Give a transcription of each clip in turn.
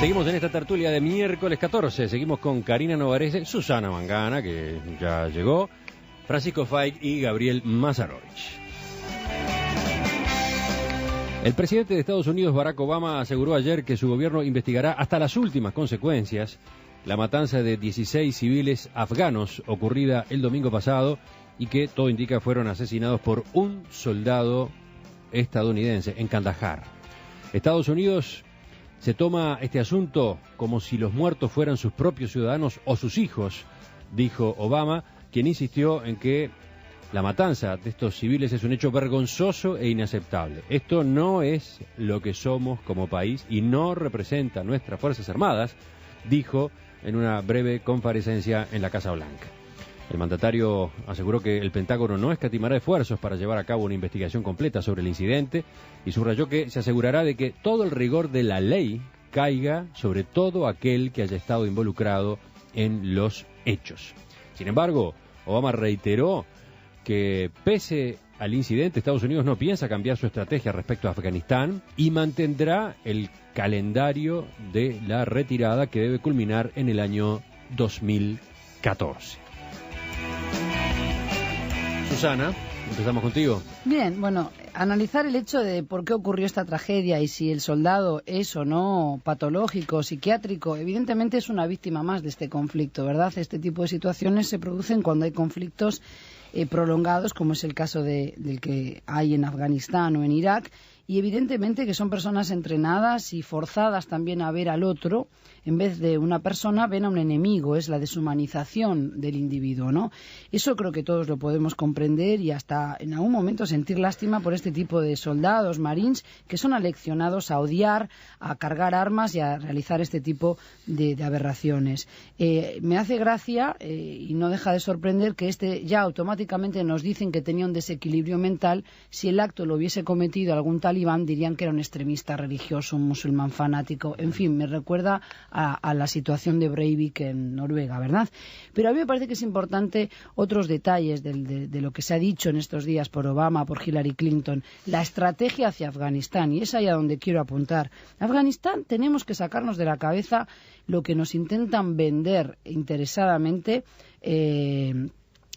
Seguimos en esta tertulia de miércoles 14. Seguimos con Karina Novarese, Susana Mangana, que ya llegó, Francisco Fay y Gabriel Mazarovich. El presidente de Estados Unidos, Barack Obama, aseguró ayer que su gobierno investigará hasta las últimas consecuencias la matanza de 16 civiles afganos ocurrida el domingo pasado y que, todo indica, fueron asesinados por un soldado estadounidense en Kandahar. Estados Unidos se toma este asunto como si los muertos fueran sus propios ciudadanos o sus hijos, dijo Obama, quien insistió en que la matanza de estos civiles es un hecho vergonzoso e inaceptable. Esto no es lo que somos como país y no representa nuestras Fuerzas Armadas, dijo en una breve comparecencia en la Casa Blanca. El mandatario aseguró que el Pentágono no escatimará esfuerzos para llevar a cabo una investigación completa sobre el incidente y subrayó que se asegurará de que todo el rigor de la ley caiga sobre todo aquel que haya estado involucrado en los hechos. Sin embargo, Obama reiteró que pese al incidente, Estados Unidos no piensa cambiar su estrategia respecto a Afganistán y mantendrá el calendario de la retirada que debe culminar en el año 2014. Susana, empezamos contigo. Bien, bueno, analizar el hecho de por qué ocurrió esta tragedia y si el soldado es o no patológico, psiquiátrico, evidentemente es una víctima más de este conflicto, ¿verdad? Este tipo de situaciones se producen cuando hay conflictos prolongados, como es el caso del que hay en Afganistán o en Irak, y evidentemente que son personas entrenadas y forzadas también a ver al otro. En vez de una persona, ven a un enemigo, es la deshumanización del individuo, ¿no? Eso creo que todos lo podemos comprender y hasta en algún momento sentir lástima por este tipo de soldados, marines, que son aleccionados a odiar, a cargar armas y a realizar este tipo de aberraciones. Me hace gracia y no deja de sorprender que ya automáticamente nos dicen que tenía un desequilibrio mental. Si el acto lo hubiese cometido algún talibán, dirían que era un extremista religioso, un musulmán fanático. En fin, me recuerda a la situación de Breivik en Noruega, ¿verdad? Pero a mí me parece que es importante otros detalles de lo que se ha dicho en estos días por Obama, por Hillary Clinton, la estrategia hacia Afganistán, y es ahí a donde quiero apuntar. Afganistán tenemos que sacarnos de la cabeza lo que nos intentan vender interesadamente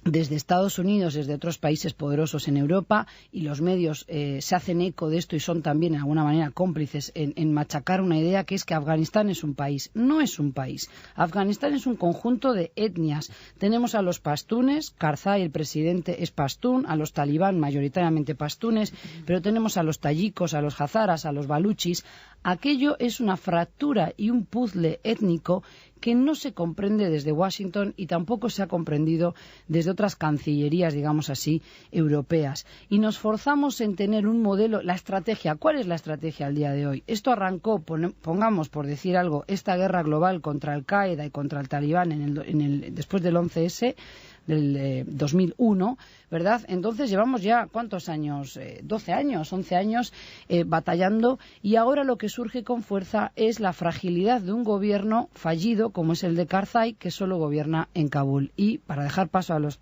desde Estados Unidos, desde otros países poderosos en Europa, y los medios se hacen eco de esto y son también, de alguna manera, cómplices en machacar una idea que es que Afganistán es un país. No es un país. Afganistán es un conjunto de etnias. Tenemos a los pastunes, Karzai, el presidente, es pastún, a los talibán, mayoritariamente pastunes, pero tenemos a los tayikos, a los hazaras, a los baluchis. Aquello es una fractura y un puzzle étnico que no se comprende desde Washington y tampoco se ha comprendido desde otras cancillerías, digamos así, europeas. Y nos forzamos en tener un modelo, la estrategia. ¿Cuál es la estrategia al día de hoy? Esto arrancó, pongamos por decir algo, esta guerra global contra Al-Qaeda y contra el Talibán después del 11S, del 2001, ¿verdad? Entonces llevamos ya, ¿cuántos años? 12 años, 11 años batallando, y ahora lo que surge con fuerza es la fragilidad de un gobierno fallido como es el de Karzai, que solo gobierna en Kabul. Y para dejar paso a los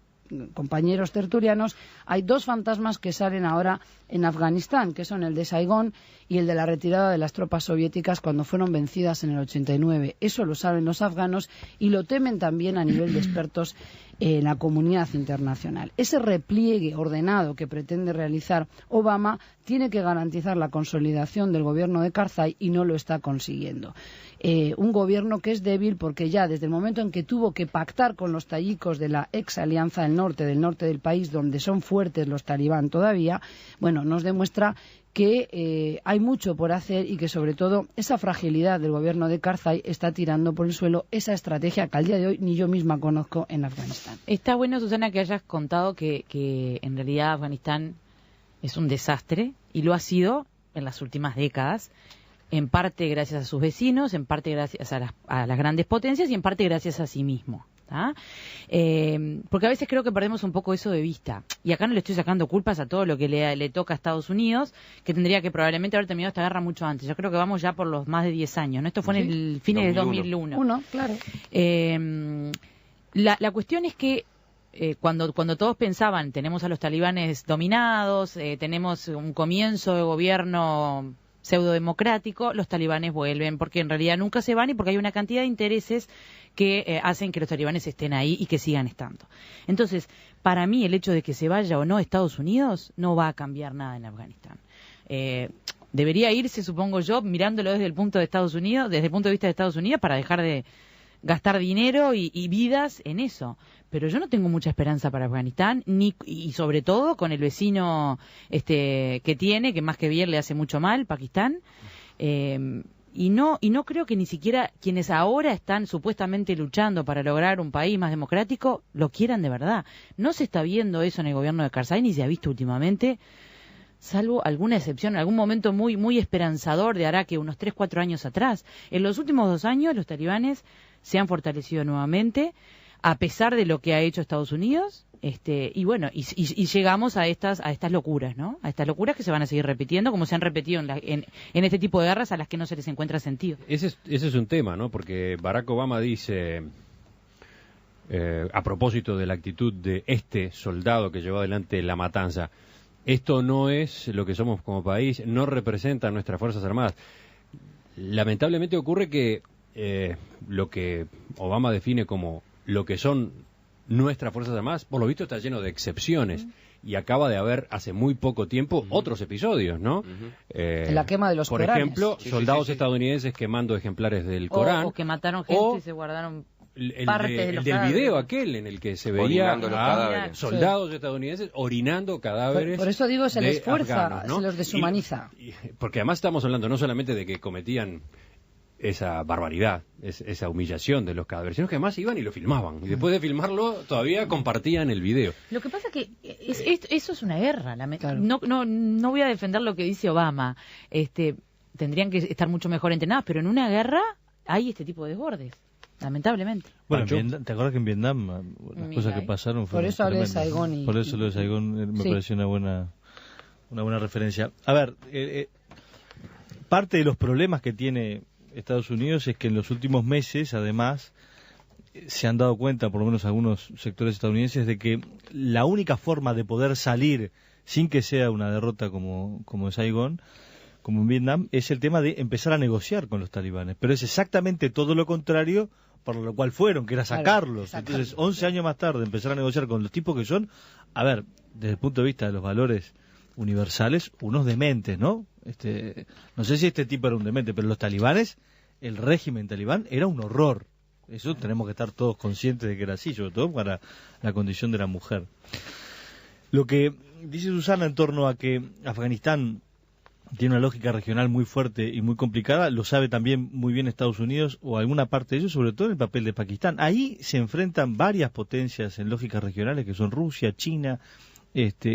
compañeros tertulianos, hay dos fantasmas que salen ahora en Afganistán, que son el de Saigón y el de la retirada de las tropas soviéticas cuando fueron vencidas en el 89. Eso lo saben los afganos y lo temen también a nivel de expertos en la comunidad internacional. Ese repliegue ordenado que pretende realizar Obama tiene que garantizar la consolidación del gobierno de Karzai y no lo está consiguiendo. Un gobierno que es débil porque ya desde el momento en que tuvo que pactar con los tayikos de la ex Alianza del norte del país, donde son fuertes los talibán todavía, bueno, nos demuestra que hay mucho por hacer y que sobre todo esa fragilidad del gobierno de Karzai está tirando por el suelo esa estrategia que al día de hoy ni yo misma conozco en Afganistán. Está bueno, Susana, que hayas contado que en realidad Afganistán es un desastre y lo ha sido en las últimas décadas, en parte gracias a sus vecinos, en parte gracias a las grandes potencias y en parte gracias a sí mismo. Porque a veces creo que perdemos un poco eso de vista, y acá no le estoy sacando culpas a todo lo que le toca a Estados Unidos, que tendría que probablemente haber terminado esta guerra mucho antes. Yo creo que vamos ya por los más de 10 años, ¿no? Esto fue en el fin del 2001. Claro. La cuestión es que cuando todos pensaban, tenemos a los talibanes dominados, tenemos un comienzo de gobierno pseudo-democrático, los talibanes vuelven, porque en realidad nunca se van y porque hay una cantidad de intereses que hacen que los talibanes estén ahí y que sigan estando. Entonces, para mí, el hecho de que se vaya o no a Estados Unidos no va a cambiar nada en Afganistán. Debería irse, supongo yo, mirándolo desde el punto de Estados Unidos, desde el punto de vista de Estados Unidos, para dejar de gastar dinero y vidas en eso. Pero yo no tengo mucha esperanza para Afganistán, y sobre todo con el vecino que tiene, que más que bien le hace mucho mal, Pakistán. Y no creo que ni siquiera quienes ahora están supuestamente luchando para lograr un país más democrático lo quieran de verdad. No se está viendo eso en el gobierno de Karzai, ni se ha visto últimamente, salvo alguna excepción, algún momento muy, muy esperanzador de hará que unos 3-4 años atrás. En los últimos 2 años los talibanes se han fortalecido nuevamente, a pesar de lo que ha hecho Estados Unidos, y bueno, y llegamos a estas locuras, ¿no? A estas locuras que se van a seguir repitiendo, como se han repetido en este tipo de guerras a las que no se les encuentra sentido. Ese es un tema, ¿no? Porque Barack Obama dice, a propósito de la actitud de este soldado que llevó adelante la matanza, esto no es lo que somos como país, no representa a nuestras Fuerzas Armadas. Lamentablemente ocurre que lo que Obama define como lo que son nuestras Fuerzas Armadas, por lo visto está lleno de excepciones. Y acaba de haber hace muy poco tiempo otros episodios, ¿no? La quema de los Por Coranes. ejemplo, soldados estadounidenses quemando ejemplares del Corán. O que mataron gente y se guardaron partes de los del cadáveres. video aquel en el que se veía Orinando los cadáveres. soldados estadounidenses orinando cadáveres. Por eso digo, se les de fuerza, afganos, ¿no? se los deshumaniza. Porque además estamos hablando no solamente de que cometían esa barbaridad, esa humillación de los cadáveres, sino que además iban y lo filmaban. Y después de filmarlo, todavía compartían el video. Lo que pasa que eso es una guerra. Claro. No voy a defender lo que dice Obama. Tendrían que estar mucho mejor entrenados, pero en una guerra hay este tipo de desbordes, lamentablemente. Bueno, ¿te acuerdas que en Vietnam las cosas que pasaron fueron Por eso hablé de tremendas? Saigón. Por eso lo de Saigón me pareció una buena referencia. A ver, parte de los problemas que tiene Estados Unidos es que en los últimos meses, además, se han dado cuenta, por lo menos algunos sectores estadounidenses, de que la única forma de poder salir sin que sea una derrota como en Saigón, como en Vietnam, es el tema de empezar a negociar con los talibanes. Pero es exactamente todo lo contrario por lo cual fueron, que era sacarlos. Entonces, 11 años más tarde, empezar a negociar con los tipos que son, a ver, desde el punto de vista de los valores universales, unos dementes, ¿no? No sé si este tipo era un demente, pero los talibanes, el régimen talibán era un horror. Eso tenemos que estar todos conscientes de que era así, sobre todo para la condición de la mujer. Lo que dice Susana en torno a que Afganistán tiene una lógica regional muy fuerte y muy complicada, lo sabe también muy bien Estados Unidos o alguna parte de ellos, sobre todo en el papel de Pakistán. Ahí se enfrentan varias potencias en lógicas regionales que son Rusia, China,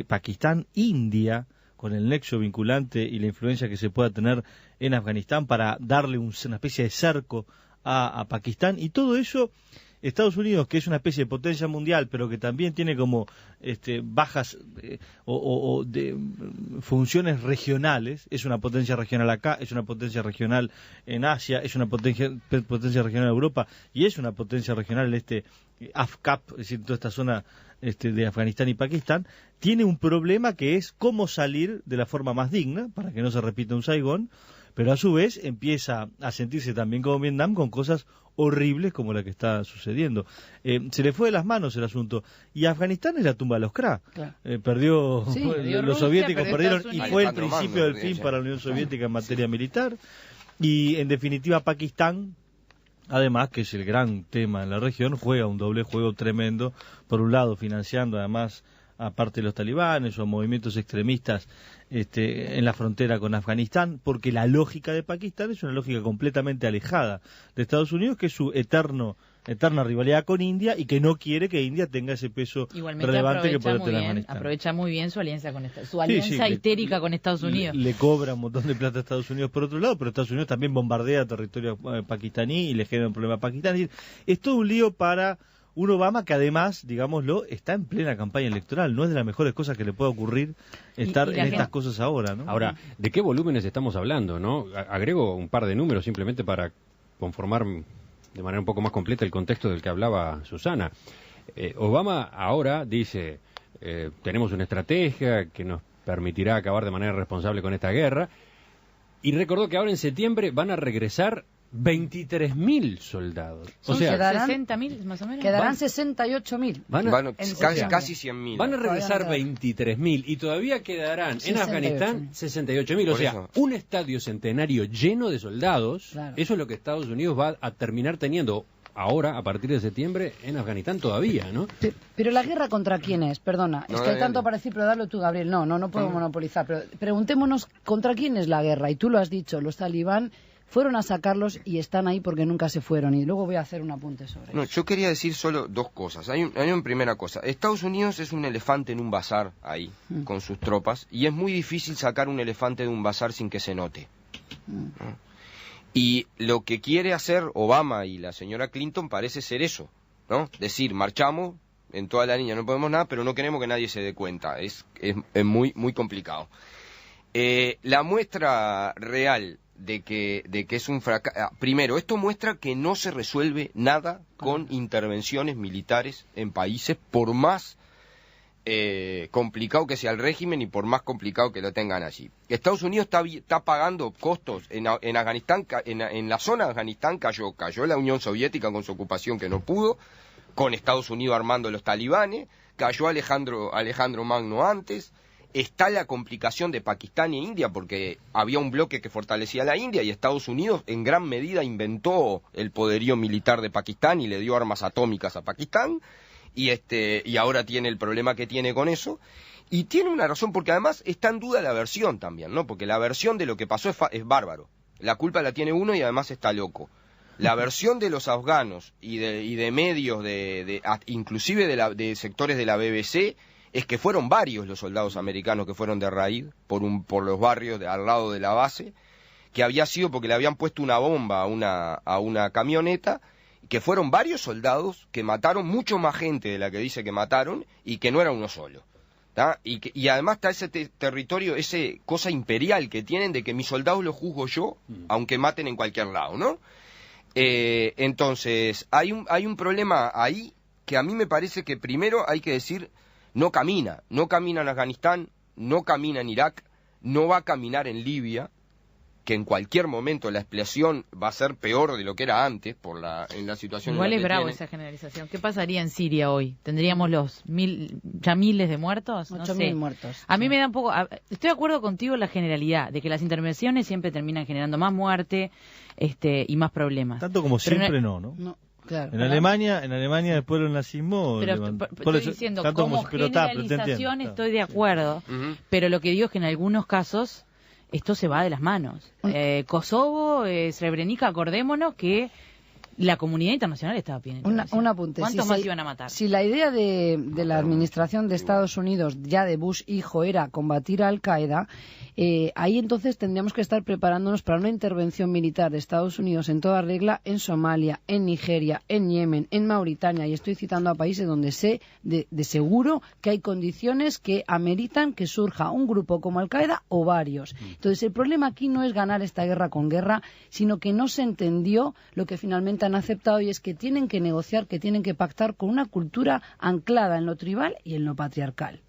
Pakistán, India, con el nexo vinculante y la influencia que se pueda tener en Afganistán para darle una especie de cerco a Pakistán, y todo eso Estados Unidos, que es una especie de potencia mundial, pero que también tiene como bajas o de funciones regionales, es una potencia regional acá, es una potencia regional en Asia, es una potencia regional en Europa, y es una potencia regional en AFCAP, es decir, toda esta zona de Afganistán y Pakistán, tiene un problema que es cómo salir de la forma más digna, para que no se repita un Saigón, pero a su vez empieza a sentirse también como Vietnam con cosas horribles como la que está sucediendo. Se le fue de las manos el asunto. Y Afganistán es la tumba de los CRA. Claro. Perdió los Rusia, soviéticos perdieron, y fue el Alejandro principio Magno, del fin para la Unión Soviética en materia militar. Y en definitiva Pakistán, además, que es el gran tema en la región, juega un doble juego tremendo. Por un lado, financiando además, aparte de los talibanes o movimientos extremistas en la frontera con Afganistán, porque la lógica de Pakistán es una lógica completamente alejada de Estados Unidos, que es su eterna rivalidad con India, y que no quiere que India tenga ese peso relevante que puede tener Afganistán. Aprovecha muy bien su alianza con histérica con Estados Unidos. Le cobra un montón de plata a Estados Unidos por otro lado, pero Estados Unidos también bombardea territorio pakistaní y le genera un problema a Pakistán. Es todo un lío para un Obama que además, digámoslo, está en plena campaña electoral. No es de las mejores cosas que le puede ocurrir estar en estas cosas ahora, ¿no? Ahora, ¿de qué volúmenes estamos hablando, no? Agrego un par de números simplemente para conformar de manera un poco más completa el contexto del que hablaba Susana. Obama ahora dice, tenemos una estrategia que nos permitirá acabar de manera responsable con esta guerra, y recordó que ahora en septiembre van a regresar 23.000 soldados. O sea, quedarán 60.000 más o menos. Quedarán 68.000. Casi 100.000. Van a regresar 23.000 y todavía quedarán en Afganistán 68.000. O sea, un estadio centenario lleno de soldados. Claro. Eso es lo que Estados Unidos va a terminar teniendo ahora, a partir de septiembre, en Afganistán todavía, ¿no? Pero la guerra contra quién es, perdona. Es que hay tanto para decir, pero dalo tú, Gabriel. No puedo monopolizar. Pero preguntémonos contra quién es la guerra. Y tú lo has dicho, los talibán fueron a sacarlos y están ahí porque nunca se fueron. Y luego voy a hacer un apunte sobre eso. Yo quería decir solo dos cosas. Hay una primera cosa. Estados Unidos es un elefante en un bazar ahí, con sus tropas, y es muy difícil sacar un elefante de un bazar sin que se note. ¿No? Y lo que quiere hacer Obama y la señora Clinton parece ser eso, ¿no? Decir, marchamos en toda la línea, no podemos nada, pero no queremos que nadie se dé cuenta. Es muy, muy complicado. La muestra real de que es un fracaso. Primero, esto muestra que no se resuelve nada con intervenciones militares en países, por más complicado que sea el régimen y por más complicado que lo tengan allí. Estados Unidos está pagando costos en Afganistán, en la zona de Afganistán cayó la Unión Soviética con su ocupación que no pudo, con Estados Unidos armando los talibanes, cayó Alejandro Magno antes. Está la complicación de Pakistán e India porque había un bloque que fortalecía a la India y Estados Unidos en gran medida inventó el poderío militar de Pakistán y le dio armas atómicas a Pakistán y ahora tiene el problema que tiene con eso. Y tiene una razón porque además está en duda la versión también, ¿no? Porque la versión de lo que pasó es bárbaro. La culpa la tiene uno y además está loco. La versión de los afganos y de medios, inclusive de sectores de la BBC, es que fueron varios los soldados americanos que fueron de raíz por los barrios al lado de la base, que había sido porque le habían puesto una bomba a una camioneta, que fueron varios soldados que mataron mucho más gente de la que dice que mataron y que no era uno solo. ¿tá? Y además está ese territorio, ese cosa imperial que tienen de que mis soldados los juzgo yo, aunque maten en cualquier lado, ¿no? Entonces, hay un problema ahí que a mí me parece que primero hay que decir, no camina en Afganistán, no camina en Irak, no va a caminar en Libia, que en cualquier momento la explosión va a ser peor de lo que era antes en la situación. Igual en la es que bravo tiene. esa generalización. ¿Qué pasaría en Siria hoy? ¿Tendríamos ya miles de muertos? No 8.000 sé. muertos. A mí me da un poco... Estoy de acuerdo contigo en la generalidad, de que las intervenciones siempre terminan generando más muerte y más problemas. Tanto como Pero siempre no. Claro. En Alemania después del nazismo... Pero estoy diciendo, como generalización estoy de acuerdo, pero lo que digo es que en algunos casos esto se va de las manos. Kosovo, Srebrenica, acordémonos que la comunidad internacional estaba pidiendo. Un apunte. ¿Cuántos más iban a matar? Si la idea de la administración de Estados Unidos, ya de Bush hijo, era combatir a Al-Qaeda, ahí entonces tendríamos que estar preparándonos para una intervención militar de Estados Unidos en toda regla en Somalia, en Nigeria, en Yemen, en Mauritania, y estoy citando a países donde sé de seguro que hay condiciones que ameritan que surja un grupo como Al-Qaeda o varios. Entonces el problema aquí no es ganar esta guerra con guerra, sino que no se entendió lo que finalmente han aceptado, y es que tienen que negociar, que tienen que pactar con una cultura anclada en lo tribal y en lo patriarcal.